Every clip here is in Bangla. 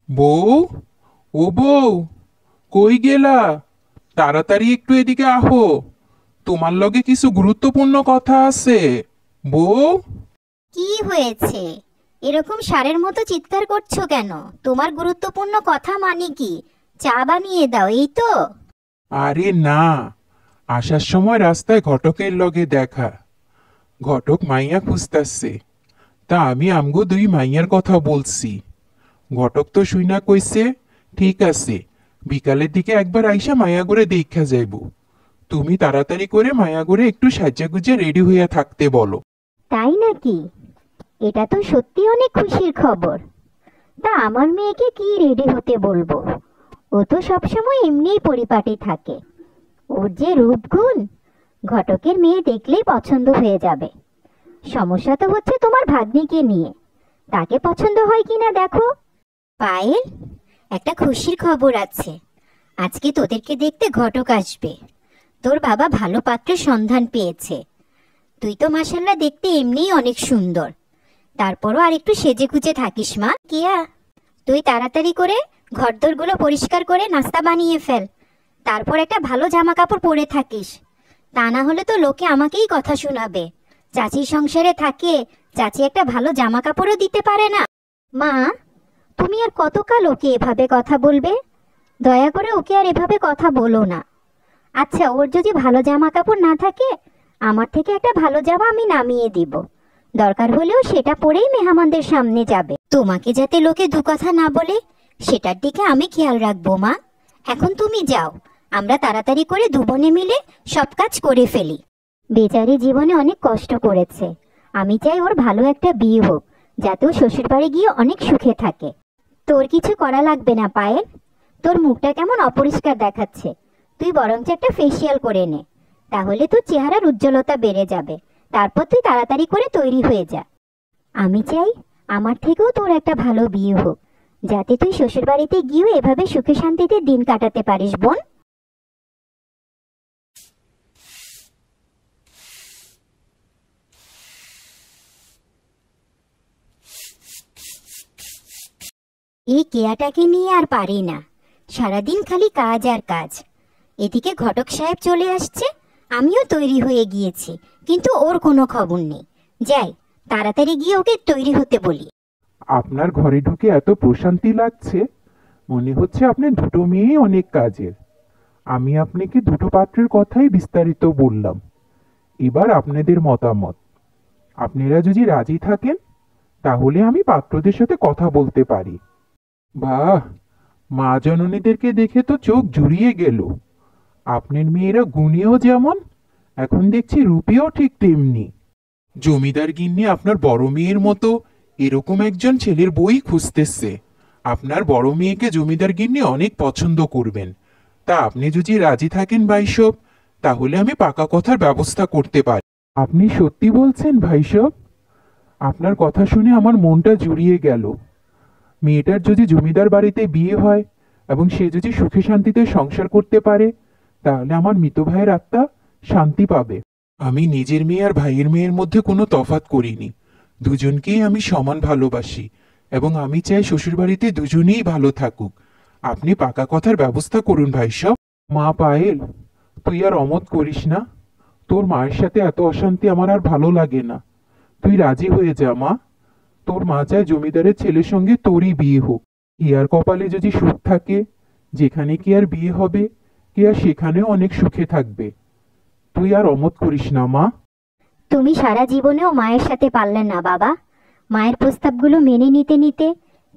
বউ, ও বউ, কই গেলা? তাড়াতাড়ি একটু এদিকে আহো। তোমার লগে কিছু গুরুত্বপূর্ণ কথা আছে। বউ। কি হয়েছে? এরকম ষাঁড়ের মতো চিৎকার করছো কেন? তোমার গুরুত্বপূর্ণ কথা মানে কি? চা বানিয়ে দাও, এই তো। আরে না, আসার সময় রাস্তায় ঘটকের লগে দেখা। ঘটক মাইয়া খুঁজতাছে। তা আমি আমগো দুই মাইয়ার কথা বলছি। ঘটক তো শুইনা কইছে, ঠিক আছে, বিকালের দিকে একবার আইসা মায়াগড়ে দেখা যাইব। তুমি তাড়াতাড়ি করে মায়াগড়ে একটু সাজ্জাগুজে রেডি হইয়া থাকতে বলো। তাই নাকি? এটা তো সত্যি অনেক খুশির খবর। তা আমার মেয়েকে কি রেডি হতে বলবো? ও তো সবসময় এমনিই পরিপাটি থাকে। ওর যে রূপগুণ, ঘটকের মেয়ে দেখলেই পছন্দ হয়ে যাবে। সমস্যা তো হচ্ছে তোমার ভাগ্নিকে নিয়ে। তাকে পছন্দ হয় কিনা দেখো। পায়েল, একটা খুশির খবর আছে। আজকে তোদেরকে দেখতে ঘটক আসবে। তোর বাবা ভালো পাত্রের সন্ধান পেয়েছে। তুই তো মাশাআল্লাহ দেখতে এমনিই অনেক সুন্দর। তারপরও আর একটু সেজে গুজে থাকিস মা। কিয়া, তুই তাড়াতাড়ি করে ঘরদোরগুলো পরিষ্কার করে নাস্তা বানিয়ে ফেল। তারপর একটা ভালো জামা কাপড় পরে থাকিস। তা না হলে তো লোকে আমাকেই কথা শোনাবে। চাচির সংসারে থাকে, চাচি একটা ভালো জামা কাপড়ও দিতে পারে না। মা, তুমি আর কতকাল ওকে এভাবে কথা বলবে? দয়া করে ওকে আর এভাবে কথা বলো না। আচ্ছা, ওর যদি ভালো জামা কাপড় না থাকে, আমার থেকে একটা ভালো জামা আমি নামিয়ে দিব। দরকার হলেও সেটা পরেই মেহমানদের সামনে যাবে। তোমাকে যাতে লোকে দু কথা না বলে, সেটার দিকে আমি খেয়াল রাখবো মা। এখন তুমি যাও, আমরা তাড়াতাড়ি করে দুবনে মিলে সব কাজ করে ফেলি। বেচারি জীবনে অনেক কষ্ট করেছে। আমি চাই ওর ভালো একটা বিয়ে হোক, যাতে ও শ্বশুরবাড়ি গিয়ে অনেক সুখে থাকে। তোর কিছু করা লাগবে না পায়েল। তোর মুখটা কেমন অপরিষ্কার দেখাচ্ছে। তুই বরঞ্চ একটা ফেসিয়াল করে নে, তাহলে তোর চেহারার উজ্জ্বলতা বেড়ে যাবে। তারপর তুই তাড়াতাড়ি করে তৈরি হয়ে যা। আমি চাই আমার থেকেও তোর একটা ভালো বিয়ে হোক, যাতে তুই শ্বশুরবাড়িতে গিয়েও এভাবে সুখে শান্তিতে দিন কাটাতে পারিস বোন। এই কেয়াটাকে নিয়ে আর পারি না। সারাদিন খালি কাজ আর কাজ। এদিকে ঘটক সাহেব চলে আসছে, আমিও তৈরি হয়ে গিয়েছি, কিন্তু ওর কোনো খবর নেই। যাই, তাড়াতাড়ি গিয়ে ওকে তৈরি হতে বলি। আপনার ঘরে ঢুকে এত প্রশান্তি লাগছে, মনে হচ্ছে আপনি দুটো মেয়েই অনেক কাজের। আমি আপনাকে দুটো পাত্রের কথাই বিস্তারিত বললাম। এবার আপনাদের মতামত। আপনারা যদি রাজি থাকেন, তাহলে আমি পাত্রদের সাথে কথা বলতে পারি। বাহ, মা জননীদেরকে দেখে তো চোখ জুড়িয়ে গেল। আপনার মেয়েরা গুণেও যেমন, এখন দেখছি রূপেও ঠিক তেমনি। জমিদার গিন্নি আপনার বড় মেয়ের মতো এরকম একজন ছেলের বই খুঁজতেছে। আপনার বড় মেয়েকে জমিদার গিন্নি অনেক পছন্দ করবেন। তা আপনি যদি রাজি থাকেন ভাইসব, তাহলে আমি পাকা কথার ব্যবস্থা করতে পারি। আপনি সত্যি বলছেন ভাইসব? আপনার কথা শুনে আমার মনটা জুড়িয়ে গেল। মেয়েটার যদি জমিদার বাড়িতে বিয়ে হয় এবং সে যদি সুখে শান্তিতে সংসার করতে পারে, তাহলে আমার মৃত ভাইয়ের আত্মা শান্তি পাবে। আমি নিজের মেয়ে আর ভাইয়ের মেয়ের মধ্যে কোনো তফাৎ করিনি। দুজনকেই আমি সমান ভালোবাসি এবং আমি চাই শ্বশুরবাড়িতে দুজনেই ভালো থাকুক। আপনি পাকা কথার ব্যবস্থা করুন ভাইসব। মা পায়েল, তুই আর অমত করিস না। তোর মায়ের সাথে এত অশান্তি আমার আর ভালো লাগে না। তুই রাজি হয়ে যা মা। তোর মা চায় জমিদারের ছেলের সঙ্গে তোরই বিয়ে হোক। ইয়ার কপালে যদি সুখ থাকে, যেখানে কি আর বিয়ে হবে, কি আর সেখানেও অনেক সুখে থাকবে। তুই আর অমত করিস না মা। তুমি সারা জীবনেও মায়ের সাথে পারলে না বাবা। মায়ের প্রস্তাবগুলো মেনে নিতে নিতে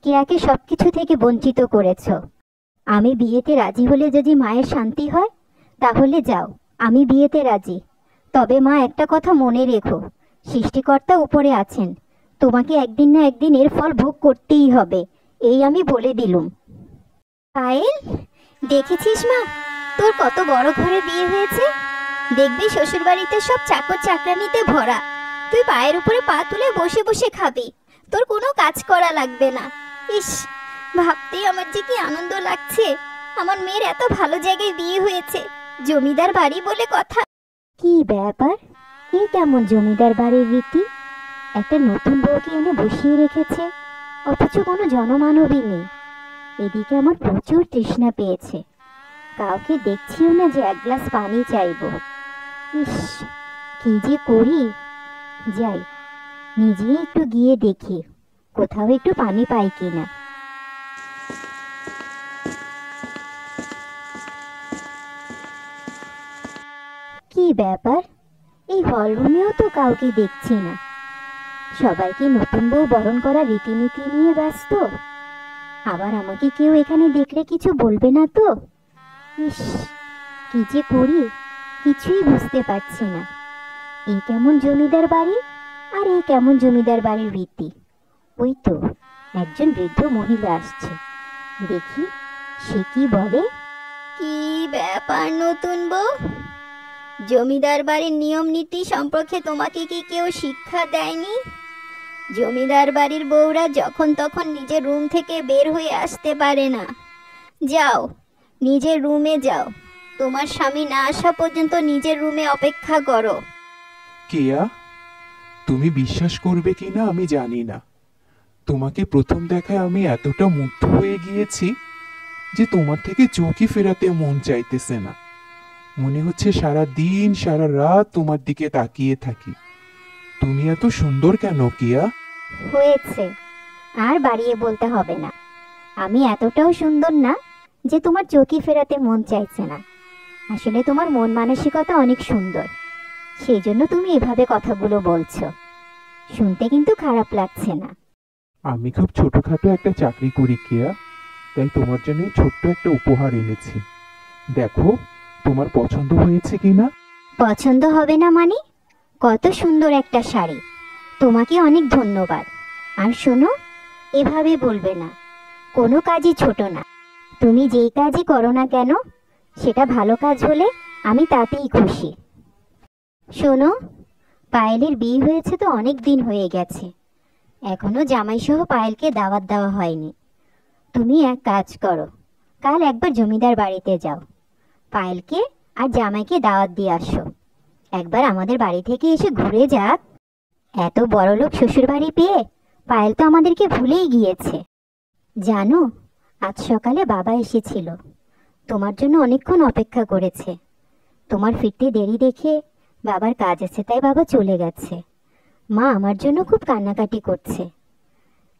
কেয়াকে সবকিছু থেকে বঞ্চিত করেছো। আমি বিয়েতে রাজি হলে যদি মায়ের শান্তি হয়, তাহলে যাও, আমি বিয়েতে রাজি। তবে মা, একটা কথা মনে রেখো, সৃষ্টিকর্তা উপরে আছেন। তোমাকে একদিন না একদিন এর ফল ভোগ করতেই হবে, এই আমি বলে দিলুম। পায়েল, দেখেছিস মা, তোর কত বড় ঘরে বিয়ে হয়েছে। দেখবি শ্বশুরবাড়িতে সব চাকর চাকরানিতে ভরা। তুই পায়ের উপরে পা তুলে বসে বসে খাবি, তোর কোনো কাজ করা লাগবে না। ইস, ভাবতেই আমার যে কি আনন্দ লাগছে। আমার মেয়ের এত ভালো জায়গায় বিয়ে হয়েছে, জমিদার বাড়ি বলে কথা। কি ব্যাপার, এই কেমন জমিদার বাড়ির রীতি? একটা নতুন বউকে এনে বসিয়ে রেখেছে, অথচ কোনো জনমানবই নেই। এদিকে আমার প্রচুর তৃষ্ণা পেয়েছে, কাউকে দেখছিও না যে এক গ্লাস পানি চাইবো। ইস, কি যে করি! যাই, নিজেই একটু গিয়ে দেখি কোথাও একটু পানি পাই কিনা। কি ব্যাপার, এই হল রুমেও তো কাউকে দেখছি না। সবাইকে নতুন বউ বরণ করার রীতিনীতি নিয়ে ব্যস্ত। আবার আমাকে কেউ এখানে দেখলে কিছু বলবে না তো? ইস, কি যে করি কিছুই বুঝতে পারছি না। এই কেমন জমিদার বাড়ি, আর এই কেমন জমিদার বাড়ির রীতি। ওই তো একজন বৃদ্ধ মহিলা আসছে, দেখি সে কি বলে। কি ব্যাপার নতুন বউ, জমিদার বাড়ির নিয়ম নীতি সম্পর্কে তোমাকে কি কেউ শিক্ষা দেয়নি? জমিদার বাড়ির বউরা যখন তখন নিজের রুম থেকে বের হয়ে আসতে পারে না। যাও, নিজের রুমে যাও, তোমার স্বামী না আসা পর্যন্ত নিজের রুমে অপেক্ষা করো। কেয়া, তুমি বিশ্বাস করবে কিনা আমি জানি না, তোমাকে প্রথম দেখায় আমি এতটা মুগ্ধ হয়ে গিয়েছি যে তোমার থেকে চোখই ফেরাতে মন চাইতেছে না। মনে হচ্ছে সারা দিন সারা রাত তোমার দিকে তাকিয়ে থাকি। তুমি এত সুন্দর কেন কেয়া? হয়েছে, আর বাড়িয়ে বলতে হবে না। আমি এতটাও সুন্দর না যে তোমার চোখই ফেরাতে মন চাইছে না। আসলে তোমার মন মানসিকতা অনেক সুন্দর, সেই জন্য তুমি এভাবে কথাগুলো বলছো। শুনতে কিন্তু খারাপ লাগছে না। আমি খুব ছোটখাটো একটা চাকরি করি কেয়া, তাই তোমার জন্য এই ছোট্ট একটা উপহার এনেছি। দেখো তোমার পছন্দ হয়েছে কিনা। পছন্দ হবে না মানে? কত সুন্দর একটা শাড়ি, তোমাকে অনেক ধন্যবাদ। আর শোনো, এভাবে বলবে না, কোনো কাজই ছোট না। তুমি যেই কাজই করো না কেন, সেটা ভালো কাজ হলে আমি তাতেই খুশি। শোনো, পায়েলের বিয়ে হয়েছে তো অনেক দিন হয়ে গেছে, এখনো জামাইসহ পায়েলকে দাওয়াত দেওয়া হয়নি। তুমি এক কাজ করো, কাল একবার জমিদার বাড়িতে যাও, পায়েলকে আর জামাইকে দাওয়াত দিয়ে আসো। একবার আমাদের বাড়ি থেকে এসে ঘুরে যাক। এত বড়লোক শ্বশুর বাড়ি পেয়ে পায়েল তো আমাদেরকে ভুলেই গিয়েছে। জানো, আজ সকালে বাবা এসেছিল, তোমার জন্য অনেকক্ষণ অপেক্ষা করেছে। তোমার ফিরতে দেরি দেখে বাবার কাজ আছে তাই বাবা চলে গেছে। মা আমার জন্য খুব কান্নাকাটি করছে।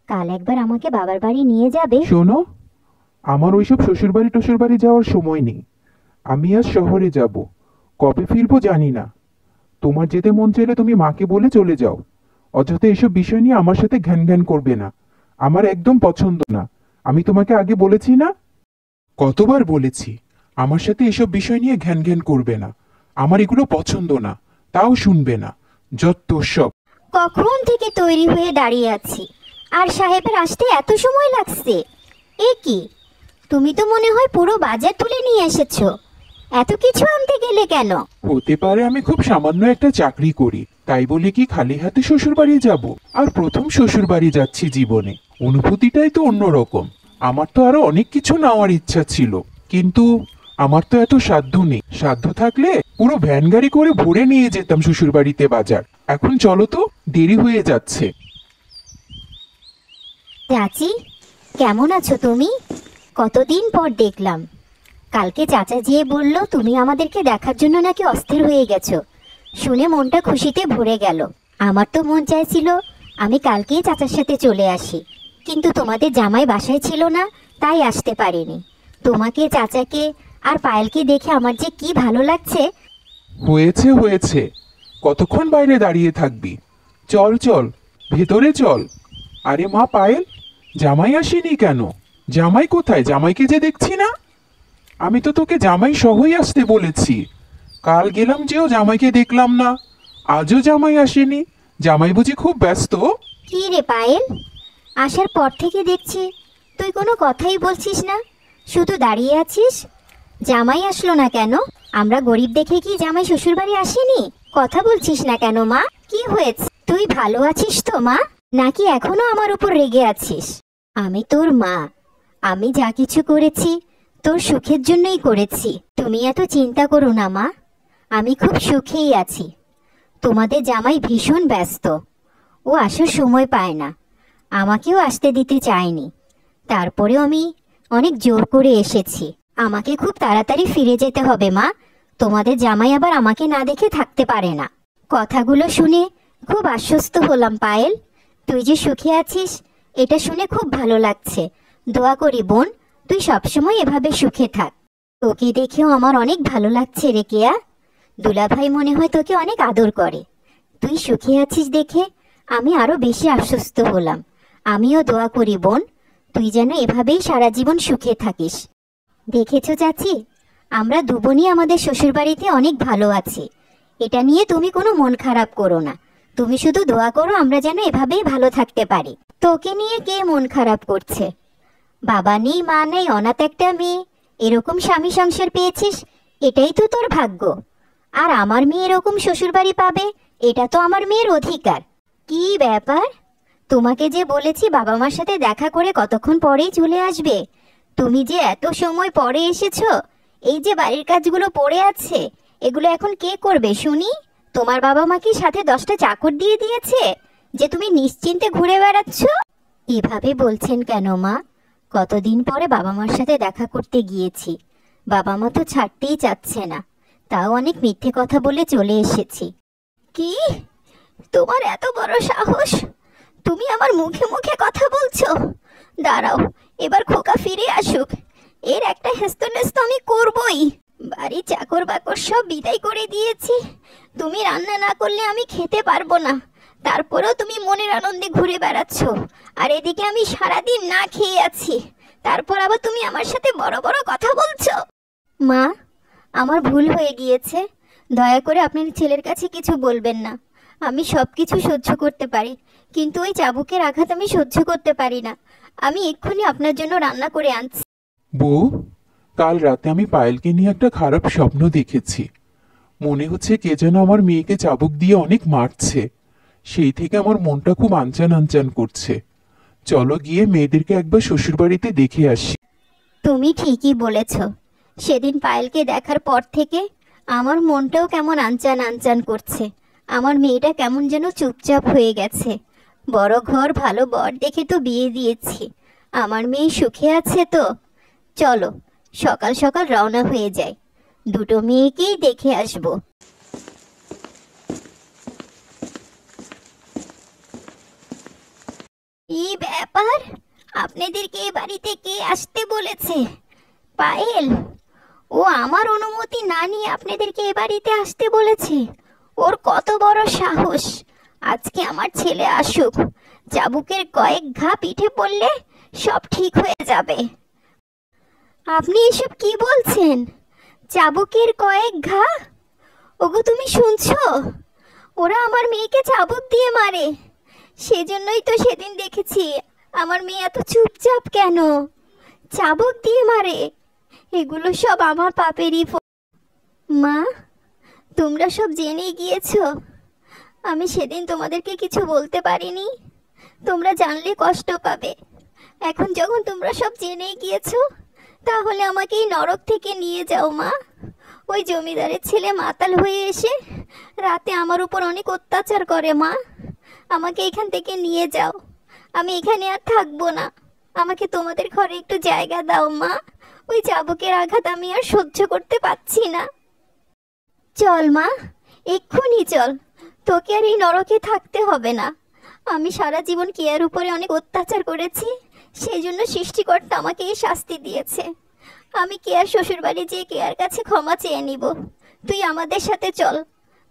কাল একবার আমাকে বাবার বাড়ি নিয়ে যাবে? শোনো, আমার ওইসব শ্বশুরবাড়ি টশুরবাড়ি যাওয়ার সময় নেই। আমি আজ শহরে যাব, কবে ফিরবো জানি না। তোমার যেতে মন চাইলে তুমি মাকে বলে চলে যাও। অযথা এসব বিষয় নিয়ে আমার সাথে ঘ্যান ঘ্যান করবে না, আমার একদম পছন্দ না। আমি তোমাকে আগে বলেছি না, কতবার বলেছি আমার সাথে এসব বিষয় নিয়ে ঘ্যান ঘ্যান করবে না। আমার এগুলো পছন্দ না, তাও শুনবে না। যত সব। কখন থেকে তৈরি হয়ে দাঁড়িয়ে আছি, আর সাহেবের আসতে এত সময় লাগছে? এ কি, তুমি তো মনে হয় পুরো বাজার তুলে নিয়ে এসেছো। এত কিছু আনতে গেলে কেন? হতে পারে আমি খুব সামান্য একটা চাকরি করি, তাই বলে কি খালি হাতে শ্বশুরবাড়ি যাব? আর প্রথম শ্বশুরবাড়ি যাচ্ছি জীবনে, অনুভূতিটাই তো অন্যরকম। আমার তো আরো অনেক কিছু নেওয়ার ইচ্ছা ছিল, কিন্তু আমার তো এত সাধ্য নেই। সাধ্য থাকলে পুরো ভ্যান গাড়ি করে ভরে নিয়ে যেতাম শ্বশুরবাড়িতে বাজার। এখন চলো তো, দেরি হয়ে যাচ্ছে। চাচি, কেমন আছো তুমি? কতদিন পর দেখলাম। কালকে চাচা যেয়ে বলল তুমি আমাদেরকে দেখার জন্য নাকি অস্থির হয়ে গেছো। শুনে মনটা খুশিতে ভরে গেল। আমার তো মন চাইছিল আমি কালকেই চাচার সাথে চলে আসি, কিন্তু তোমাদের জামাই বাসায় ছিল না, তাই আসতে পারিনি। তোমাকে, চাচাকে আর পায়েলকে দেখে আমার যে কি ভালো লাগছে। হয়েছে হয়েছে, কতক্ষণ বাইরে দাঁড়িয়ে থাকবি? চল চল, ভেতরে চল। আরে মা পায়েল, জামাই আসেনি কেন? জামাই কোথায়? জামাইকে যে দেখছি না। আমি তো তোকে জামাই সহই আসতে বলেছি। কাল গেলাম যেও জামাইকে দেখলাম না, আজও জামাই আসেনি। জামাই বুঝি খুব ব্যস্ত? কি রে পায়েল, আসার পর থেকে দেখছি তুই কোনো কথাই বলছিস না, শুধু দাঁড়িয়ে আছিস। জামাই আসলো না কেন? আমরা গরিব দেখে কি জামাই শ্বশুরবাড়ি আসেনি? কথা বলছিস না কেন মা? কি হয়েছে? তুই ভালো আছিস তো মা, নাকি এখনো আমার উপর রেগে আছিস? আমি তোর মা, আমি যা কিছু করেছি তোর সুখের জন্যই করেছি। তুমি এত চিন্তা করো না মা, আমি খুব সুখেই আছি। তোমাদের জামাই ভীষণ ব্যস্ত, ও আসার সময় পায় না, আমাকেও আসতে দিতে চায়নি। তারপরেও আমি অনেক জোর করে এসেছি। আমাকে খুব তাড়াতাড়ি ফিরে যেতে হবে মা। তোমাদের জামাই আবার আমাকে না দেখে থাকতে পারে না। কথাগুলো শুনে খুব আশ্বস্ত হলাম পায়েল। তুই যে সুখে আছিস এটা শুনে খুব ভালো লাগছে। দোয়া করি বোন, তুই সবসময় এভাবে সুখে থাক। তোকে দেখেও আমার অনেক ভালো লাগছে রে কেয়া। দুলাভাই মনে হয় তোকে অনেক আদর করে। তুই সুখে আছিস দেখে আমি আরো বেশি আশ্বস্ত হলাম। আমিও দোয়া করি বোন, তুই যেন এভাবেই সারা জীবন সুখে থাকিস। দেখেছো চাচি, আমরা দুবোনই আমাদের শ্বশুরবাড়িতে অনেক ভালো আছি। এটা নিয়ে তুমি কোনো মন খারাপ করো না। তুমি শুধু দোয়া করো আমরা যেন এভাবেই ভালো থাকতে পারি। তোকে নিয়ে কে মন খারাপ করছে? বাবা নেই, মা নেই, অনাথ একটা মেয়ে, এরকম স্বামী সংসার পেয়েছিস, এটাই তো তোর ভাগ্য। আর আমার মেয়ে এরকম শ্বশুরবাড়ি পাবে, এটা তো আমার মেয়ের অধিকার। কি ব্যাপার, তোমাকে যে বলেছি বাবা মার সাথে দেখা করে কতক্ষণ পরেই চলে আসবে, তুমি যে এত সময় পরে এসেছো। এই যে বাড়ির কাজগুলো পড়ে আছে, এগুলো এখন কে করবে শুনি? তোমার বাবা মা কি সাথে 10টা চাকর দিয়ে দিয়েছে যে তুমি নিশ্চিন্তে ঘুরে বেড়াচ্ছ? এভাবে বলছেন কেন মা? কতদিন পরে বাবা মার সাথে দেখা করতে গিয়েছি, বাবা মা তো ছাড়তেই চাচ্ছে না, তাও অনেক মিথ্যে কথা বলে চলে এসেছি। কি, তোমার এত বড় সাহস? তুমি আমার মুখে মুখে কথা বলছো? দাঁড়াও, এবার খোকা ফিরে আসুক, এর একটা হেস্তনেস্ত আমি করবই। বাড়ি চাকর বাকর সব বিদায় করে দিয়েছি, তুমি রান্না না করলে আমি খেতে পারবো না। তারপরেও তুমি মনের আনন্দে ঘুরে বেড়াচ্ছ, আর এদিকে আমি সারাদিন না খেয়ে আছি, তারপর আবার তুমি আমার সাথে বড় বড় কথা বলছো। মা, আমার ভুল হয়ে গিয়েছে, দয়া করে আপনার ছেলের কাছে কিছু বলবেন না। আমি সব কিছু সহ্য করতে পারি, কিন্তু ওই চাবুকের আঘাত আমি সহ্য করতে পারি না। আমি এক্ষুনি আপনার জন্য রান্না করে আনছি। বউ, কাল রাতে আমি পায়েলকে নিয়ে একটা খারাপ স্বপ্ন দেখেছি। মনে হচ্ছে কে যেন আমার মেয়েকে চাবুক দিয়ে অনেক মারছে। সেই থেকে আমার মনটা খুব আনচান আনচান করছে। চলো গিয়ে মেয়েদেরকে একবার শ্বশুরবাড়িতে দেখে আসি। তুমি ঠিকই বলেছ, সেদিন পায়েলকে দেখার পর থেকে আমার মনটাও কেমন আনচান আনচান করছে। আমার মেয়েটা কেমন যেন চুপচাপ হয়ে গেছে। বড় ঘর ভালো বর দেখে তো বিয়ে দিয়েছি, আমার মেয়ে সুখে আছে তো। চলো সকাল সকাল রওনা হয়ে যায়, দুটো মেয়েকেই দেখে আসবো। এই ব্যাপার, আপনাদেরকে এই বাড়িতে কে আসতে বলেছে? পায়েল, ও আমার অনুমতি না নিয়ে আপনাদেরকে এ বাড়িতে আসতে বলেছে? ওর কত বড় সাহস! আজকে আমার ছেলে আসুক, চাবুকের কয়েক ঘা পিঠে পড়লে সব ঠিক হয়ে যাবে। আপনি এসব কি বলছেন? চাবুকের কয়েক ঘা? ওগো তুমি শুনছো? ওরা আমার মেয়েকে চাবুক দিয়ে মারে। সেজন্যই তো সেদিন দেখেছি আমার মেয়ে এত চুপচাপ কেন। চাবুক দিয়ে মারে, এগুলো সব আমার পাপেরই মা, তোমরা সব জেনে গিয়েছো। আমি সেদিন তোমাদেরকে কিছু বলতে পারিনি, তোমরা জানলে কষ্ট পাবে। এখন যখন তোমরা সব জেনে গিয়েছো, তাহলে আমাকে এই নরক থেকে নিয়ে যাও মা। ওই জমিদারের ছেলে মাতাল হয়ে এসে রাতে আমার উপর অনেক অত্যাচার করে মা। আমাকে এখান থেকে নিয়ে যাও, আমি এখানে আর থাকবো না। আমাকে তোমাদের ঘরে একটু জায়গা দাও মা। ওই চাবুকের আঘাত আমি আর সহ্য করতে পারছি না। চল মা, এক্ষুনি চল, তোকে আর এই নরকে থাকতে হবে না। আমি সারা জীবন কেয়ার উপরে অনেক অত্যাচার করেছি, সেই জন্য সৃষ্টিকর্তা আমাকে এই শাস্তি দিয়েছে। আমি কেয়ার শ্বশুরবাড়ি যেয়ে কেয়ার কাছে ক্ষমা চেয়ে নিব। তুই আমাদের সাথে চল,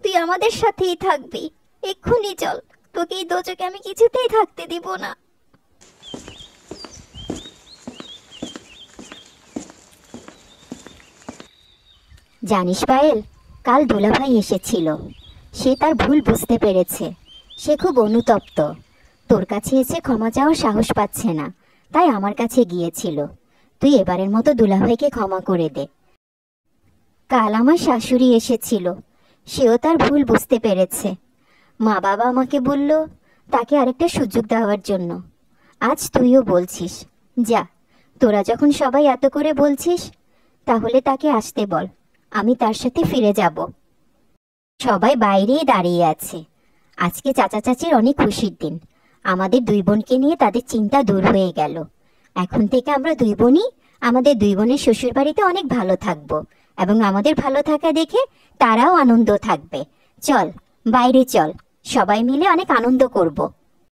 তুই আমাদের সাথেই থাকবি। এক্ষুনি চল, তোকে এই দোচকে আমি কিছুতেই থাকতে দিব না। জানিস পায়েল, কাল দুলাভাই এসেছিল। সে তার ভুল বুঝতে পেরেছে, সে খুব অনুতপ্ত। তোর কাছে এসে ক্ষমা চাওয়ার সাহস পাচ্ছে না, তাই আমার কাছে গিয়েছিল। তুই এবারের মতো দুলাভাইকে ক্ষমা করে দে। কাল আমার শাশুড়ি এসেছিল, সেও তার ভুল বুঝতে পেরেছে। মা বাবা আমাকে বলল তাকে আরেকটা সুযোগ দেওয়ার জন্য। আজ তুইও বলছিস, যা, তোরা যখন সবাই এত করে বলছিস, তাহলে তাকে আসতে বল, আমি তার সাথে ফিরে যাব। সবাই বাইরেই দাঁড়িয়ে আছে। আজকে চাচা চাচির অনেক খুশির দিন। আমাদের দুই বোনকে নিয়ে তাদের চিন্তা দূর হয়ে গেল। এখন থেকে আমরা দুই বোনই আমাদের দুই বোনের শ্বশুর বাড়িতে অনেক ভালো থাকবো, এবং আমাদের ভালো থাকা দেখে তারাও আনন্দ থাকবে। চল বাইরে চল, সবাই মিলে অনেক আনন্দ করব।